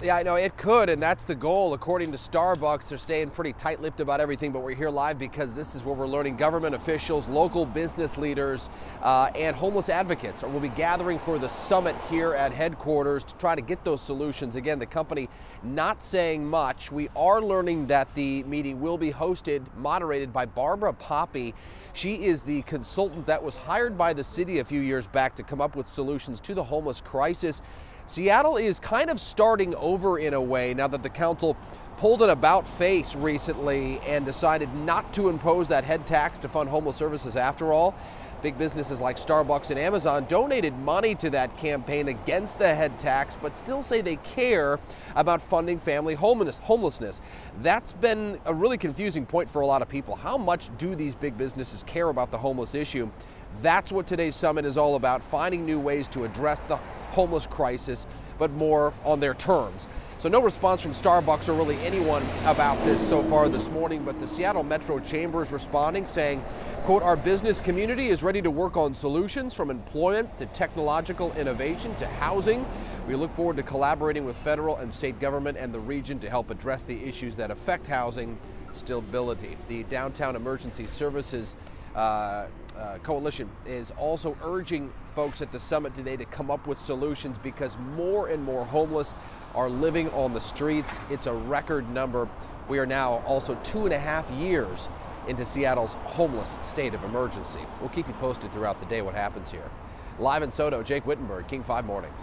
Yeah, I know it could, and that's the goal. According to Starbucks, they're staying pretty tight-lipped about everything, but we're here live because this is where we're learning government officials, local business leaders, and homeless advocates will be gathering for the summit here at headquarters to try to get those solutions. Again, the company not saying much. We are learning that the meeting will be moderated by Barbara Poppy. She is the consultant that was hired by the city a few years back to come up with solutions to the homeless crisis. Seattle is kind of starting over in a way now that the council pulled an about-face recently and decided not to impose that head tax to fund homeless services after all. Big businesses like Starbucks and Amazon donated money to that campaign against the head tax, but still say they care about funding family homelessness. That's been a really confusing point for a lot of people. How much do these big businesses care about the homeless issue? That's what today's summit is all about, finding new ways to address the homeless crisis, but more on their terms. So no response from Starbucks or really anyone about this so far this morning, but the Seattle Metro Chamber is responding, saying, quote, "Our business community is ready to work on solutions from employment to technological innovation to housing. We look forward to collaborating with federal and state government and the region to help address the issues that affect housing stability." The Downtown Emergency Services Coalition is also urging folks at the summit today to come up with solutions because more and more homeless are living on the streets. It's a record number. We are now also 2.5 years into Seattle's homeless state of emergency. We'll keep you posted throughout the day what happens here. Live in Soto, Jake Wittenberg, King 5 Mornings.